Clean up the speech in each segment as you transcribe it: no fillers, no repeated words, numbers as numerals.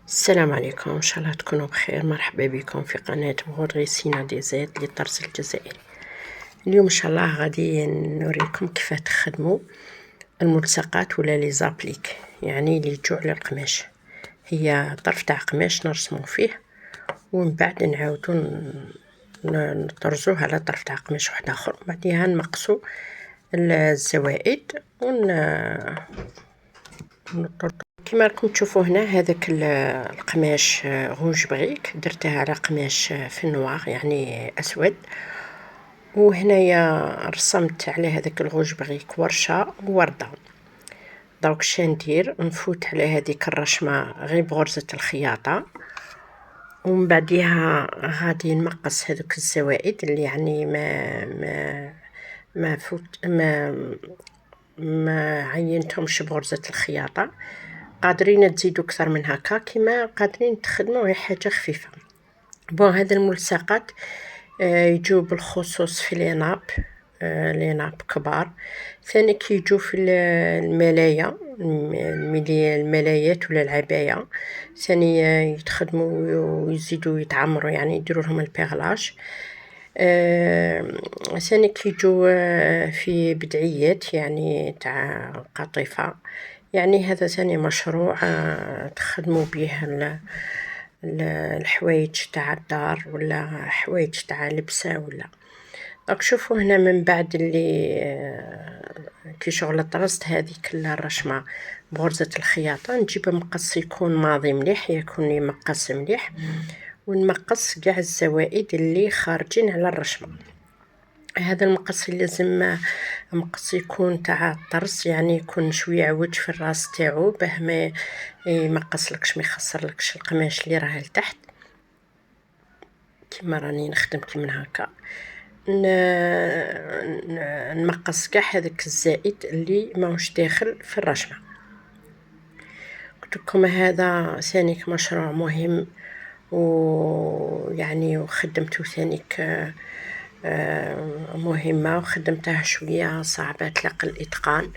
السلام عليكم، ان شاء الله تكونوا بخير. مرحبا بكم في قناة غوريسينا دي زيت للطرز الجزائري. اليوم ان شاء الله غادي نوريكم كيف تخدموا الملصقات ولا لي زابليك، يعني اللي يجوا على القماش. هي طرف تاع قماش نرسمو فيه ومن بعد نعاودو نطرزوه على طرف تاع قماش واحد اخر، بعديها نمقصو الزوائد كما راكم تشوفوا هنا. هذاك القماش روج بريك درته على قماش في النوار يعني اسود، وهنايا رسمت على هذاك الروج بريك ورشه وورده. دونك شندير نفوت على هذيك الرشمه غير بغرزه الخياطه، ومن بعديها غادي نمقص هذوك الزوائد اللي يعني ما عينتهمش بغرزه الخياطه. قادرين تزيدوا اكثر من هكا، كما قادرين تخدموا غير حاجه خفيفه. بون هذا الملصقات يجوا بالخصوص في ليناب كبار. ثاني كيجوا في الملايه، الملايات ولا العبايه. ثاني يتخدموا ويزيدوا يتعمروا، يعني يديروا لهم البيغلاج. ثاني كيجوا في بدعيات يعني تاع قطيفه. يعني هذا ثاني مشروع تخدموا به الحوايج تاع الدار ولا حوايج تاع لبسه ولا. راك شوفوا هنا من بعد اللي كي شغل طرزت هذيك الرشمه بغرزه الخياطه، نجيب مقص يكون ماضي مليح، يكون يمقص مليح، ونمقص كاع الزوائد اللي خارجين على الرشمه. هذا المقص لازم مقص يكون تاع الطرز، يعني يكون شويه عوج في الراس تاعو باه ما يمقصلكش، ما يخسرلكش القماش اللي راه لتحت. كيما راني نخدم كيما هكا نمقص كاع هذاك الزائد اللي ماهوش داخل في الرشمه. قلت لكم هذا ثانيك مشروع مهم، ويعني وخدمته ثانيك مهمه، وخدمتها شويه صعبه تلاقى الاتقان.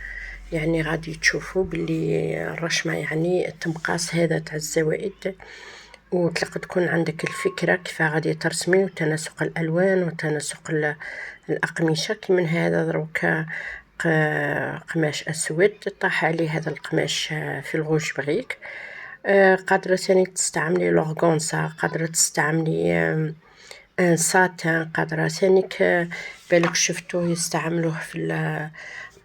يعني غادي تشوفوا باللي الرشمه يعني تمقاس هذا تاع الزوائد، وتلقى تكون عندك الفكره كيف غادي ترسمي، وتناسق الالوان وتناسق الاقمشه. كي من هذا دروك قماش اسود طاح عليه هذا القماش في الغوج بريك. قادره ثاني تستعملي لورغونسا، قادره تستعملي ساتان، قادره ثانيك بالك شفتوه يستعملوه في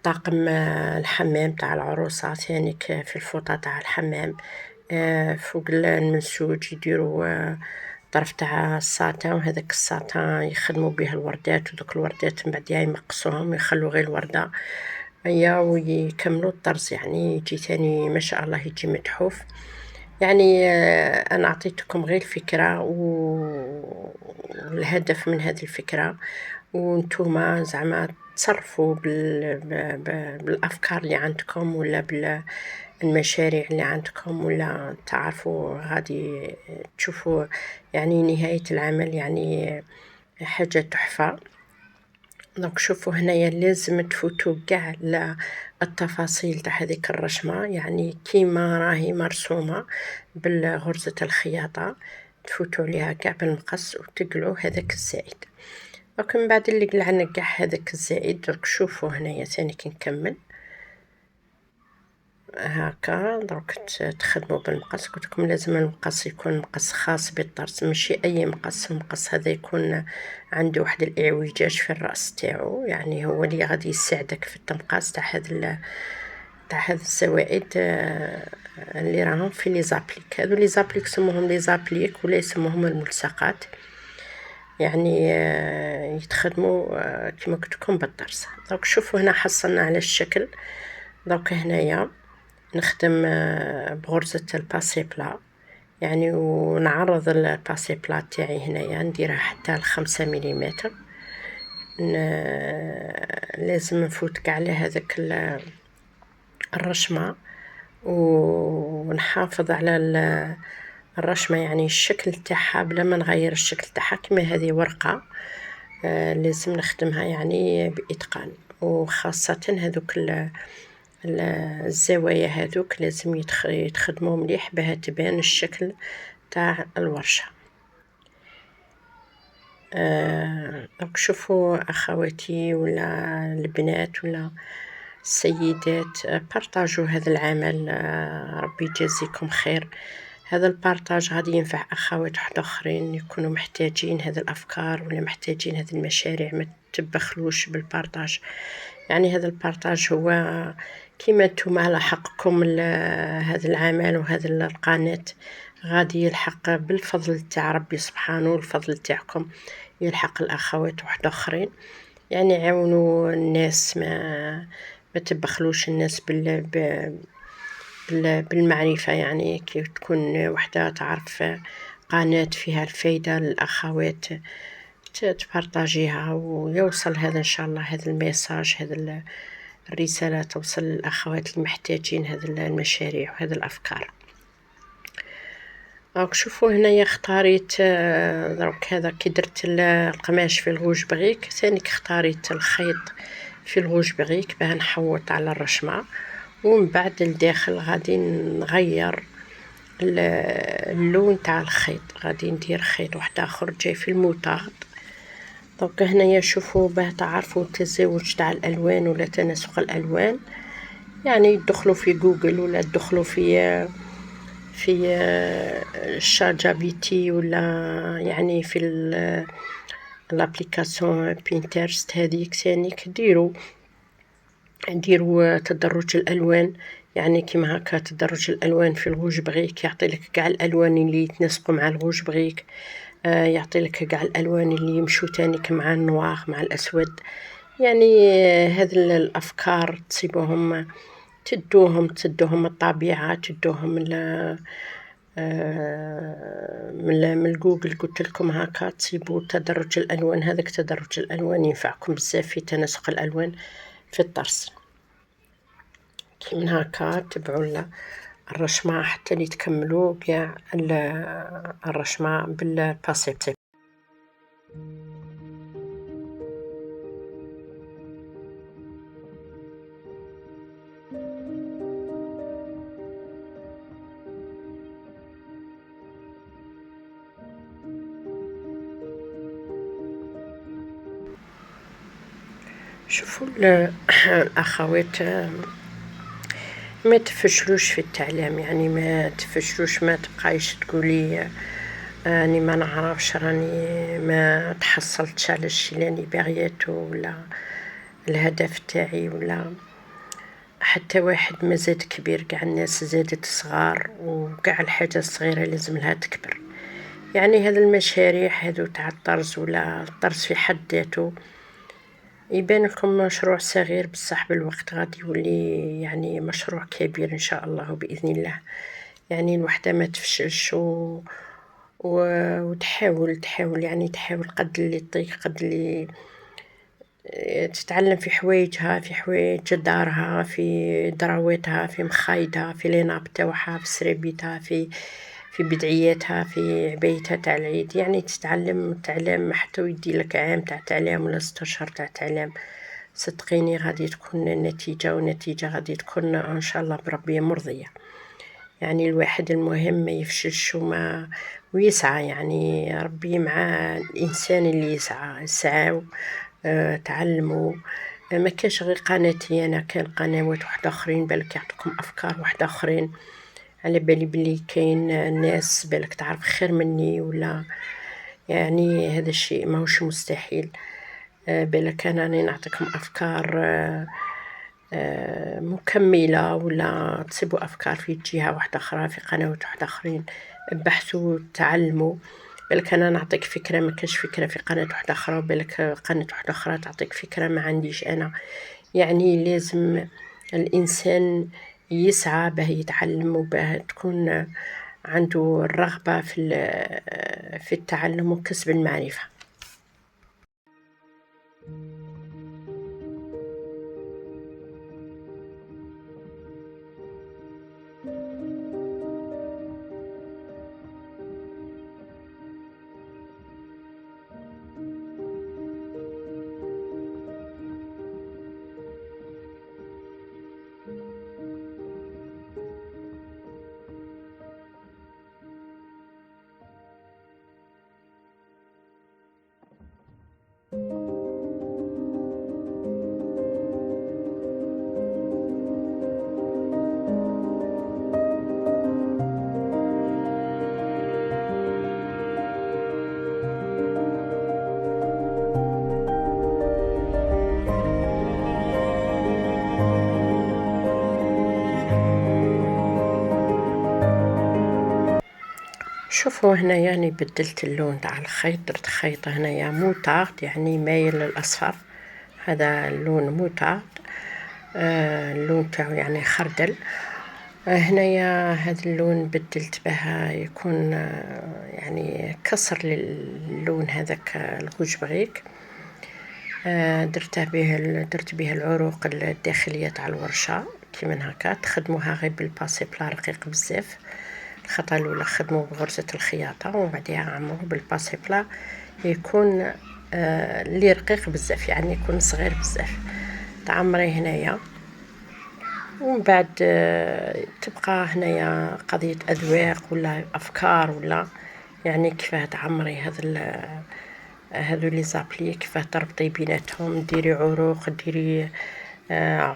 طاقم الحمام تاع العروسه، ثانيك في الفوطه تاع الحمام فوق المنسوج يديروا طرف تاع الساتان، وهذاك الساتان يخدموا به الوردات، ودوك الوردات من بعدها يمقصوهم ويخلوا غير الورده هيا ويكملوا الطرز. يعني يجي ثاني ما شاء الله يجي متحوف. يعني انا اعطيتكم غير الفكره والهدف من هذه الفكره، وانتوما زعما تصرفوا بالافكار اللي عندكم ولا بالمشاريع اللي عندكم، ولا تعرفوا غادي تشوفوا يعني نهايه العمل يعني حاجه تحفه. دونك شوفوا هنايا لازم تفوتوا كاع التفاصيل تاع هذيك الرشمه، يعني كيما راهي مرسومه بالغرزه الخياطه، تفوتوا عليها كاع بالمقص وتقلعوا هذاك الزائد. دونك من بعد اللي قلعنا كاع هذاك الزائد، دونك شوفوا هنايا ثاني كي نكمل هكا. دروك تخدموا بالمقص. قلت لكم لازم المقص يكون مقص خاص بالطرز، ماشي اي مقص. المقص هذا يكون عنده واحد الاعوجاج في الراس تاعو، يعني هو اللي غادي يساعدك في التمقاس تاع هذا الزوائد اللي راهم في لي زابليك. هذو لي زابليك سموهم لي زابليك ولا يسموهم الملصقات، يعني يتخدموا كما قلت لكم بالطرز. دونك شوفوا هنا حصلنا على الشكل. دونك هنايا نخدم بغرزة الباسي بلا، يعني ونعرض الباسي بلا تاعي هنايا نديرها حتى ل5 مليمتر. لازم نفوت كاع على هذاك الرشمه ونحافظ على الرشمه، يعني الشكل تاعها بلا ما نغير الشكل تاعها. كما هذه ورقه لازم نخدمها يعني باتقان، وخاصه هذوك الزوايا هذوك لازم يتخدموا مليح باه تبان الشكل تاع الورشة. دونك شوفوا اخواتي ولا البنات ولا السيدات، بارطاجوا هذا العمل، ربي يجازيكم خير. هذا البارطاج غادي ينفع اخوات واحد اخرين يكونوا محتاجين هذه الافكار ولا محتاجين هذه المشاريع، ما تبخلوش بالبارطاج. يعني هذا البارطاج هو كيما نتوما على حقكم هذا العمل وهذا القناة غادي يلحق بالفضل تاع ربي سبحانه، والفضل تاعكم يلحق الاخوات واحد اخرين. يعني عاونوا الناس، ما تبخلوش الناس بالمعرفة. يعني كي تكون وحدة تعرف قناة فيها الفايدة للأخوات تبارطاجيها ويوصل هذا إن شاء الله، هذا الميساج، هذا الرسالة توصل للأخوات المحتاجين هذه المشاريع وهذه الأفكار. راك شوفوا هنايا اختاريت دروك هذا كي درت القماش في الغوج بغيك، ثاني اختاريت الخيط في الغوج بغيك باه نحوط على الرشمة، ومن بعد الداخل غادي نغير اللون تاع الخيط، غادي ندير خيط واحد اخر جاي في الموطارد. دونك هنايا شوفوا باه تعرفوا التزاوج تاع الالوان ولا تناسق الالوان، يعني تدخلوا في جوجل ولا تدخلوا في شات جي بي تي ولا يعني في الابليكاسيون بينترست هذيك ثانيك ديروا تدرج الالوان. يعني كيما هكا تدرج الالوان في الغوج بغيك يعطي لك كاع الالوان اللي يتناسقوا مع الغوج بغيك، يعطي لك كاع الالوان اللي يمشوا تانيك مع النوار مع الاسود. يعني هذه الافكار تصيبوهم تدوهم الطبيعه، تدوهم من جوجل قلت لكم هكا تصيبوا تدرج الالوان. هذاك تدرج الالوان ينفعكم بزاف في تناسق الالوان في الطرس. كي من هكا تبعوا الرشمه حتى اللي تكملوا كاع الرشمه بالباسيب. شوفوا الاخوات، ما تفشلوش في التعليم، يعني ما تفشلوش، ما تبقايش تقولي راني ما نعرفش، راني ما تحصلتش على الشيء اللي راني باغيته ولا الهدف تاعي، ولا حتى واحد ما زاد كبير، كاع الناس زادت صغار وكاع الحاجة الصغيرة لازم لها تكبر. يعني هذا المشاريع هذو تاع الطرز ولا الطرز في حد ذاته يبان لكم مشروع صغير، بصح بالوقت غادي يولي يعني مشروع كبير ان شاء الله باذن الله. يعني الوحده ما تفشلش وتحاول يعني تحاول قد اللي تطيق، قد اللي تتعلم في حوايجها، في حوايج دارها، في دراواتها، في مخايدها، في ليناب تاعها، في سريبيتها، في بدعياتها، في عبايتها تاع العيد. يعني تعلم حتى ويدي لك عام تاع تعلم ولا 6 اشهر تاع تعلم، صدقيني غادي تكون النتيجة، والنتيجة غادي تكون ان شاء الله بربي مرضية. يعني الواحد المهم ما يفشلش ويسعى، يعني ربي مع الانسان اللي يسعى تعلموا. ما كاش غير قناتي انا، كان قنوات واحد اخرين بالك يعطوكم افكار واحد اخرين، على بالي بلي كاين ناس بالك تعرف خير مني، ولا يعني هذا الشيء ماهوش مستحيل. بالك انا راني نعطيكم افكار مكملة، ولا تصيبوا افكار في جهة واحدة اخرى في قنوات واحدة اخرين، ابحثوا تعلموا. بالك انا نعطيك فكرة ما كاش فكرة في قناة واحدة اخرى، وبالك قناة واحدة اخرى تعطيك فكرة ما عنديش انا. يعني لازم الانسان يسعى باه يتعلم وباه تكون عنده الرغبة في التعلم وكسب المعرفة. شوفوا هنايا راني بدلت اللون تاع الخيط، درت خيط هنايا موتارد يعني مايل للاصفر، هذا اللون موتارد. اللون تاعو يعني خردل. هنايا هذا اللون بدلت به يكون يعني كسر للون هذاك الغوج بريك. درت به العروق الداخليه تاع الورشه كيما هكا. تخدموها غير بالباسي بلا رقيق بزاف. الخطوه الاولى خدموا بغرزه الخياطه ومن بعدها عمروا بالباسي بلا يكون اللي رقيق بزاف يعني يكون صغير بزاف. تعمري هنايا ومن بعد تبقى هنايا قضيه اذواق ولا افكار ولا يعني كيفاه تعمري هذو لي زابلي، كيفاه تربطي بيناتهم، ديري عروق، ديري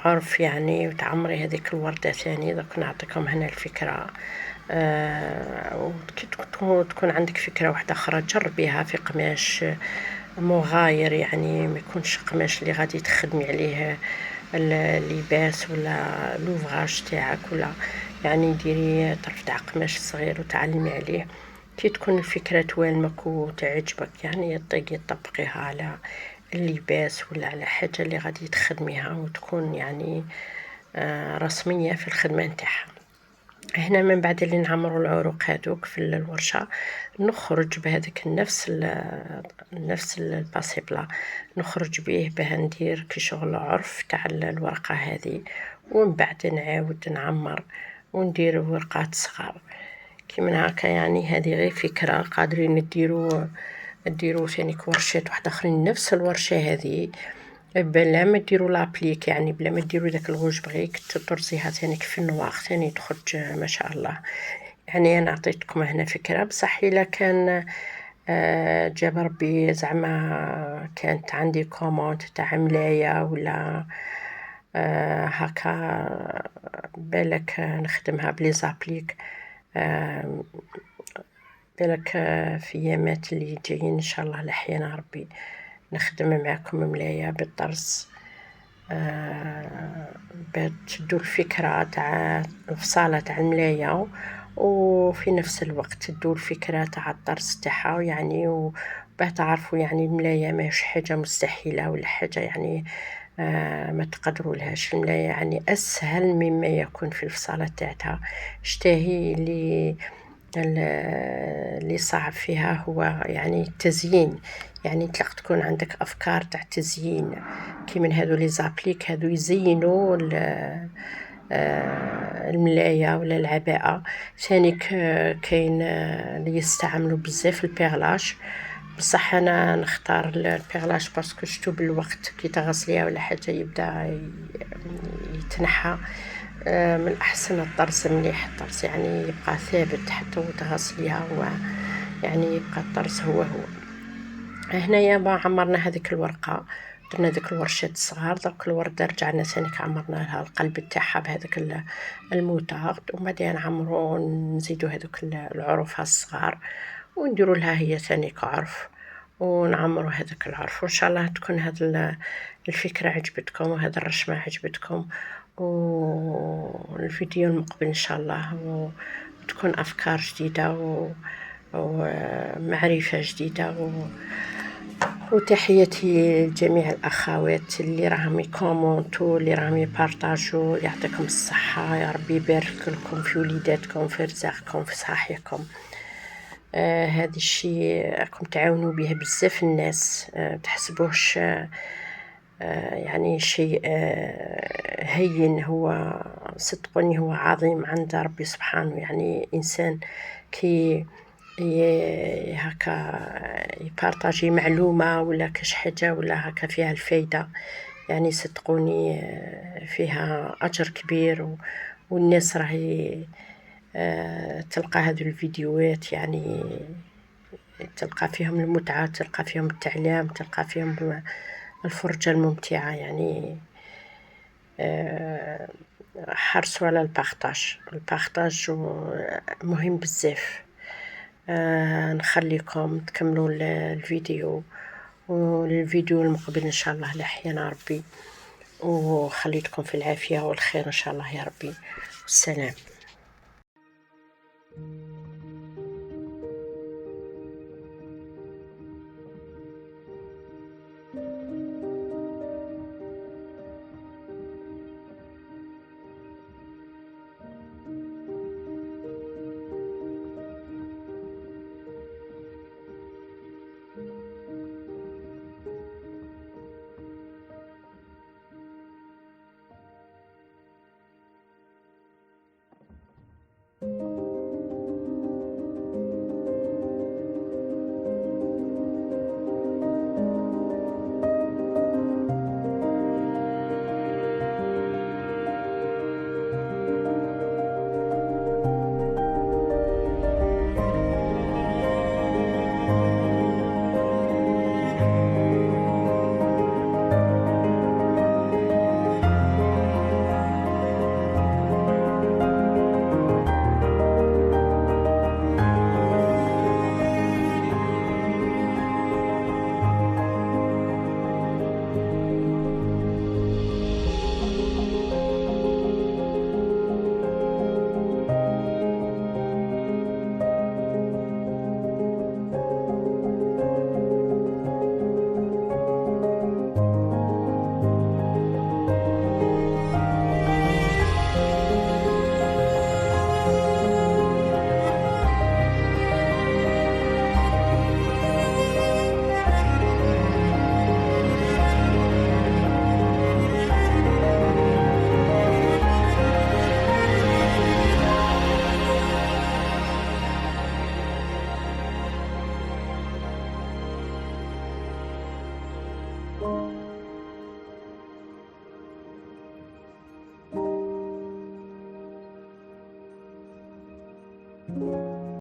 عرف يعني، وتعمري هذيك الوردة ثاني. دوك نعطيكم هنا الفكرة. وكي تكون عندك فكرة واحدة أخرى جربيها في قماش مغاير، يعني ما يكونش قماش اللي غادي تخدمي عليه اللباس ولا لوفراج تاعك، ولا يعني ديري طرف تاع قماش صغير وتعلمي عليه. كي تكون الفكرة توالمك وتعجبك يعني طيقي تطبقيها على اللباس ولا على حاجة اللي غادي تخدميها وتكون يعني رسمية في الخدمة نتاعها. هنا من بعد اللي نعمروا العروق هذوك في الورشة، نخرج بهذاك نفس الباسي بلا، نخرج به باه ندير كي شغل عرف تاع الورقة هذه، ومن بعد نعاود نعمر وندير ورقات صغار كيما هكا. يعني هذه غير فكرة قادرين ديروا ثاني ورشات واحدة اخرين نفس الورشة هذه بلا ما ديروا لابليك، يعني بلا ما ديروا داك الغوج بغيك تطرزيها ثاني في النواغ ثاني تخرج ما شاء الله. يعني انا عطيتكم هنا فكرة، بصح الا كان جاب ربي زعما كانت عندي كوموند تاع ملاية ولا هكا بالك نخدمها بلي زابليك، بالك في ايامات اللي جايين ان شاء الله لحيانا ربي نخدم معكم ملاية بالطرز. بتشدوا الفكرة تاع الفصالة تاع الملاية وفي نفس الوقت تدوا الفكرة تاع الطرز تاعها يعني، وباه تعرفوا يعني الملاية ماهيش حاجة مستحيلة ولا حاجة يعني ما تقدروا لهاش. الملاية يعني اسهل مما يكون في الفصالة تاعتها. اشتهي اللي صعب فيها هو يعني التزيين، يعني تلق تكون عندك افكار تاع تزيين كي من هذو لي زابليك هذو يزينوا الملاية ولا العباءة. ثاني كاين اللي يستعملوا بزاف البيغلاش، بصح انا نختار البيغلاش باسكو شتو بالوقت كي تغسليها ولا حاجه يبدا يتنحى. من الاحسن الطرز مليح، الطرز يعني يبقى ثابت حتى وتغسليها يعني يبقى الطرز هو هنايا ما عمرنا هذيك الورقه، درنا ديك الورشات الصغار. دوك الورده رجعنا ثاني عمرنا لها القلب تاعها بهذاك الموتارد، ومن بعد نعمرو نزيدو هذوك العروفها الصغار ونديروا لها هي ثاني كعرف ونعمروا هذاك العرف. وان شاء الله تكون هذه الفكره عجبتكم وهذا الرشمه عجبتكم، والفيديو المقبل ان شاء الله وتكون افكار جديده ومعرفه جديده وتحياتي لجميع الاخوات اللي راهم يكومونتو، اللي راهم يبارطاجوا. يعطيكم الصحه يا ربي، يبارك لكم في وليداتكم، في رزقكم، في صحيحكم. هذا الشيء راكم تعاونوا به بزاف الناس، تحسبوش يعني شيء هين. هو صدقوني هو عظيم عند ربي سبحانه. يعني انسان كي هكا يبارطاجي معلومه ولا كاش حاجه ولا هكا فيها الفايده، يعني صدقوني فيها اجر كبير. والناس راهي تلقى هذو الفيديوهات يعني تلقى فيهم المتعة، تلقى فيهم التعليم، تلقى فيهم الفرجة الممتعة. يعني حرصوا على البارطاج مهم بزاف. نخليكم تكملوا الفيديو، والفيديو المقبل ان شاء الله لحيانا ربي، وخليتكم في العافية والخير ان شاء الله يا ربي. والسلام.